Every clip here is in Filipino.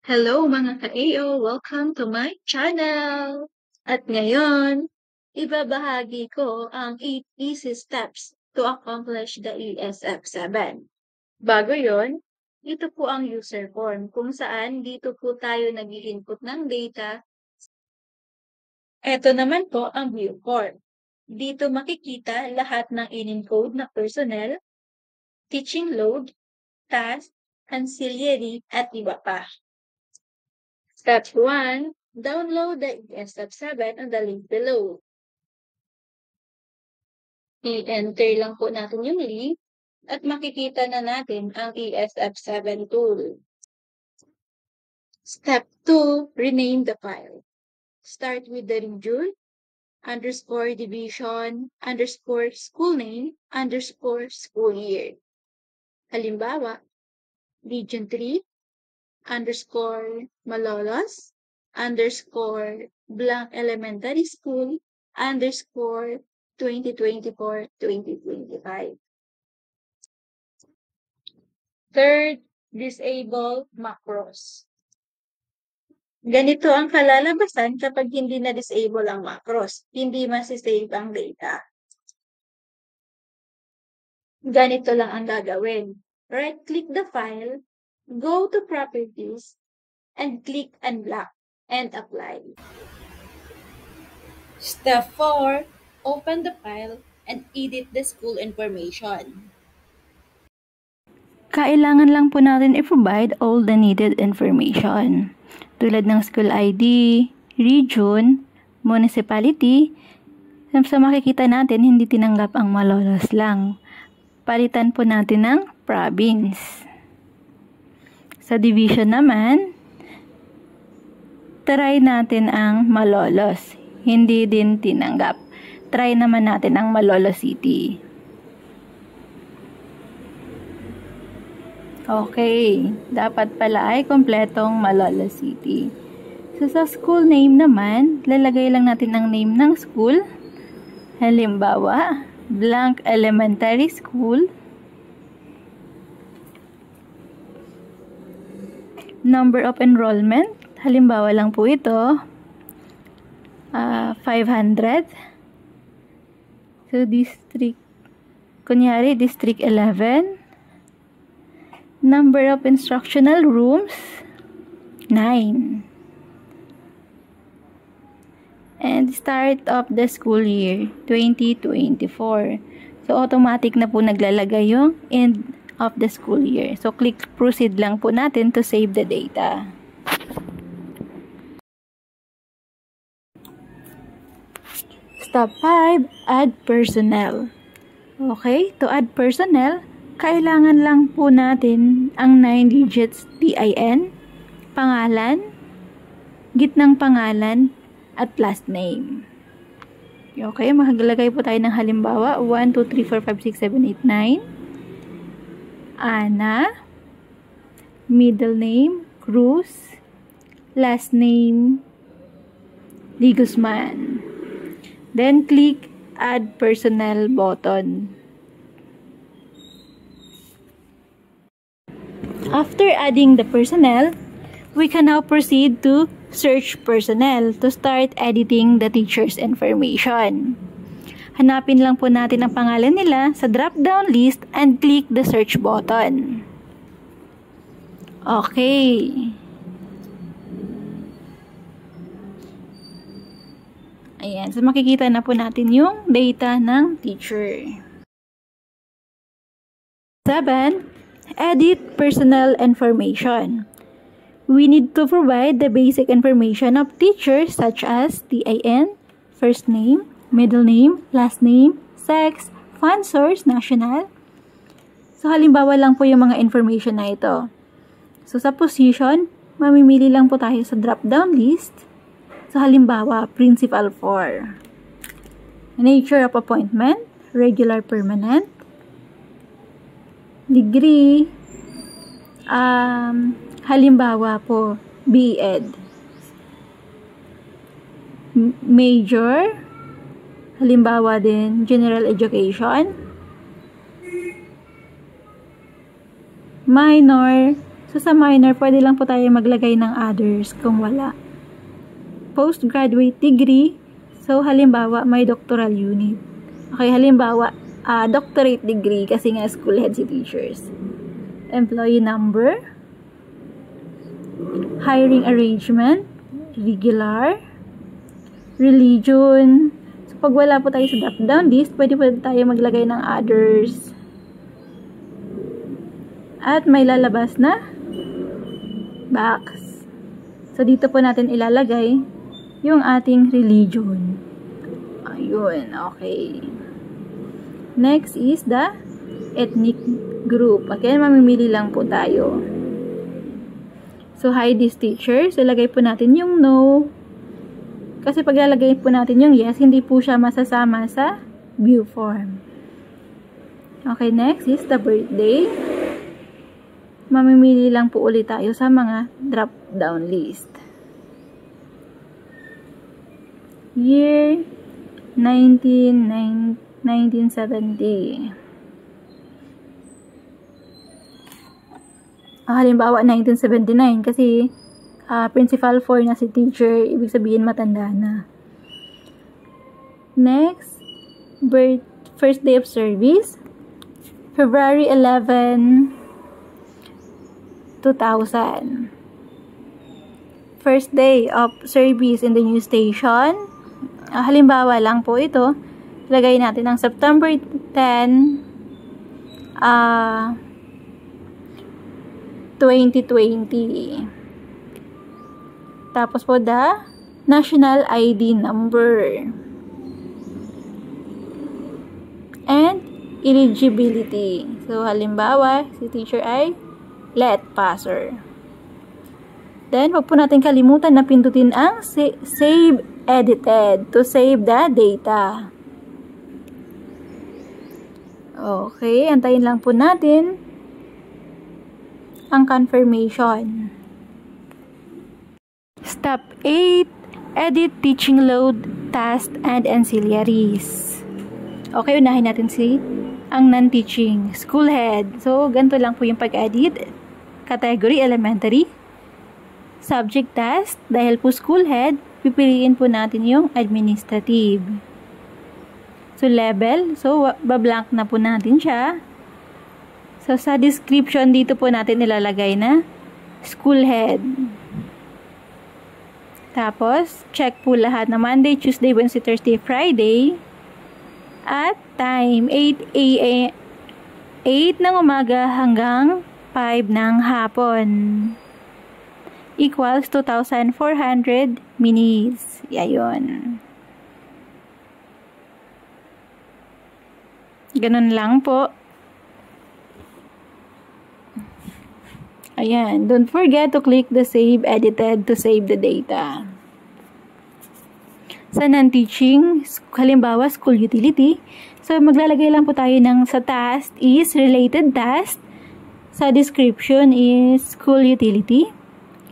Hello mga ka-AO! Welcome to my channel! At ngayon, ibabahagi ko ang 8 easy steps to accomplish the ESF7. Bago yon, ito po ang user form kung saan dito po tayo nag-i-input ng data. Ito naman po ang view form. Dito makikita lahat ng in-encode na personnel, teaching load, task, ancillary, at iba pa. Step 1. Download the ESF7 on the link below. I-enter lang po natin yung link at makikita na natin ang ESF7 tool. Step 2. Rename the file. Start with the region, _division, _school name, _school year. Halimbawa, Region 3, _Malolos, _blank elementary school, _2024-2025. Third, disable macros. Ganito ang kalalabasan kapag hindi na-disable ang macros. Hindi masisave ang data. Ganito lang ang gagawin. Right-click the file, go to Properties, and click Unblock and apply. Step 4. Open the file and edit the school information. Kailangan lang po natin i-provide all the needed information. Tulad ng school ID, region, municipality. Sa makikita natin, hindi tinanggap ang Malolos lang. Palitan po natin ng province. Sa division naman, try natin ang Malolos. Hindi din tinanggap. Try naman natin ang Malolos City. Okay, dapat pala ay kompletong Malolos City. So, sa school name naman, lalagay lang natin ang name ng school. Halimbawa, blank elementary school. Number of enrollment, halimbawa lang po ito, 500. So, district, kunyari, district 11. Number of instructional rooms, 9. And start of the school year, 2024. So, automatic na po naglalagay yung end of the school year. So, click proceed lang po natin to save the data. Step 5, add personnel. Okay, to add personnel, kailangan lang po natin ang 9 digits TIN, pangalan, gitnang pangalan, at last name. Okay, maglagay po tayo ng halimbawa, 1, 2, 3, 4, 5, 6, 7, 8, 9. Ana, middle name, Cruz, last name, Di Guzman. Then, click Add Personnel button. After adding the personnel, we can now proceed to search personnel to start editing the teacher's information. Hanapin lang po natin ang pangalan nila sa drop-down list and click the search button. Okay. Ayan, so makikita na po natin yung data ng teacher. 7. Edit personal information. We need to provide the basic information of teachers such as TIN, first name, middle name, last name, sex, fund source, national. So, halimbawa lang po yung mga information na ito. So, sa position, mamimili lang po tayo sa drop-down list. So, halimbawa, principal 4. Nature of appointment, regular permanent. Degree, halimbawa po, B.Ed. Major, halimbawa din, general education. Minor, So, sa minor, pwede lang po tayo maglagay ng others kung wala. Postgraduate degree. So, halimbawa, may doctoral unit. Okay, halimbawa, doctorate degree kasi nga school head si teachers. Employee number. Hiring arrangement. Regular. Religion. So, pag wala po tayo sa drop-down list, pwede po tayo maglagay ng others. At may lalabas na box. So, dito po natin ilalagay yung ating religion. Ayun, okay. Next is the ethnic group. Okay, mamimili lang po tayo. So, hi this teacher. So, ilagay po natin yung no. Kasi pag lalagay po natin yung yes, hindi po siya masasama sa view form. Okay, next is the birthday. Mamimili lang po ulit tayo sa mga drop-down list. Year 1970. Halimbawa 1979 kasi principal 4 na si teacher, ibig sabihin matanda na. Next, first day of service, February 11, 2000. First day of service in the new station. Halimbawa lang po ito. Lagay natin ang September 10, 2020. Tapos po the national ID number. And eligibility. So halimbawa, si teacher ay let passer. Then, wag po natin kalimutan na pindutin ang save edited to save the data. Okay, antayin lang po natin ang confirmation. Step 8, edit teaching load, task, and ancillaries. Okay, unahin natin ang non-teaching school head. So, ganito lang po yung pag-edit. Category, elementary. Subject task, dahil po school head, pipiliin po natin yung administrative. So, level, so, bablank na po natin siya. So, sa description, dito po natin ilalagay na school head. Tapos, check po lahat na Monday, Tuesday, Wednesday, Thursday, Friday. At time, 8 ng umaga hanggang 5 ng hapon. Equals 2,400 minutes. Ayan. Ganun lang po. Ayan. Don't forget to click the save edited to save the data. Sa non-teaching, halimbawa school utility, so maglalagay lang po tayo ng sa task is related task. Sa description is school utility.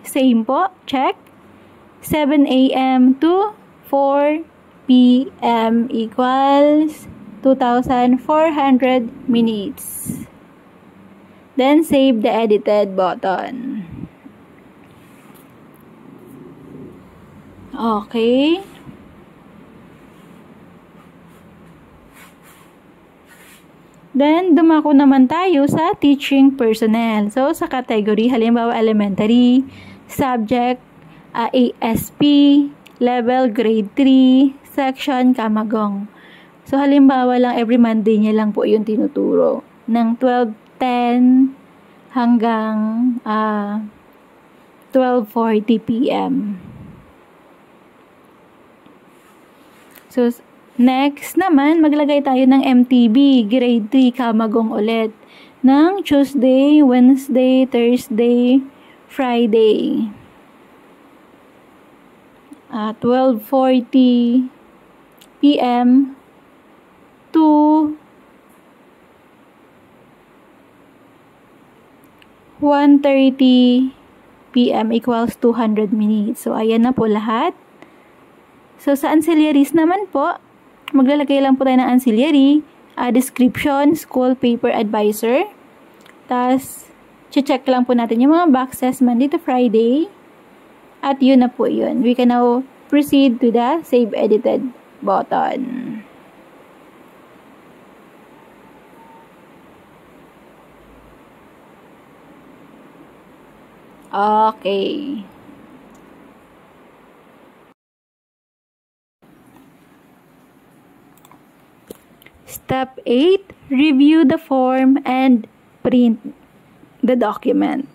Same po, check. 7 a.m. to 4 p.m. equals 2,400 minutes. Then, save the edited button. Okay. Then, dumako naman tayo sa teaching personnel. So, sa category, halimbawa elementary, subject, ASP, level, grade 3, section, Kamagong. So, halimbawa lang, every Monday niya lang po yung tinuturo. Ng 12:10 hanggang 12:40 p.m. So, next naman, maglagay tayo ng MTB, grade 3, Kamagong ulit. Ng Tuesday, Wednesday, Thursday, Friday. 12:40 p.m. to 1:30 p.m. equals 200 minutes. So, ayan na po lahat. So, sa ancillaries naman po, maglalagay lang po tayo ng ancillary, description, school paper advisor, tas check lang po natin yung mga boxes Monday to Friday. At yun na po yun. We can now proceed to the Save Edited button. Okay. Step 8, review the form and print the document.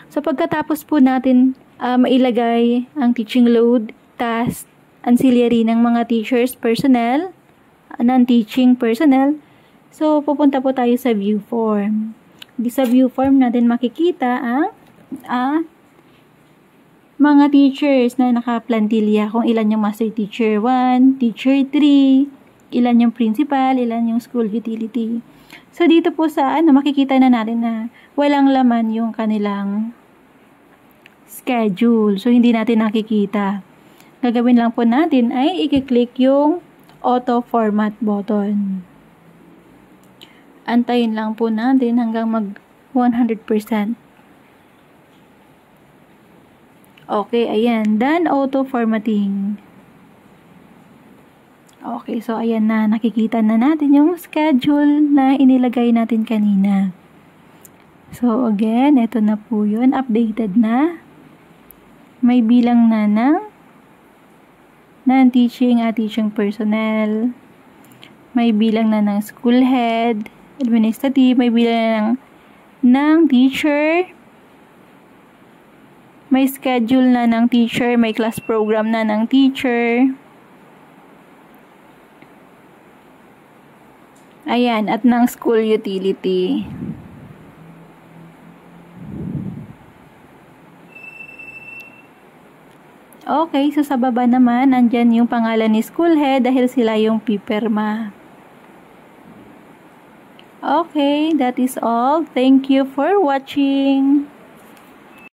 So, pagkatapos po natin mailagay ang teaching load, task, ancillary ng mga teachers, personnel, non-teaching personnel, so, pupunta po tayo sa view form. Sa view form natin makikita ang mga teachers na naka-plantilya, kung ilan yung master teacher 1, teacher 3, ilan yung principal, ilan yung school utility. So, dito po sa makikita na natin na walang laman yung kanilang schedule. So, hindi natin nakikita. Gagawin lang po natin ay i-click yung auto format button. Antayin lang po natin hanggang mag 100%. Okay, ayan. Done auto formatting. Okay, so ayan na. Nakikita na natin yung schedule na inilagay natin kanina. So, again, ito na po yun. Updated na. May bilang na ng non-teaching at teaching personnel. May bilang na ng school head, administrative. May bilang ng teacher. May schedule na ng teacher. May class program na ng teacher. Ayan, at ng school utility. Okay, so sa baba naman, andyan yung pangalan ni school head dahil sila yung pipirma. Okay, that is all. Thank you for watching.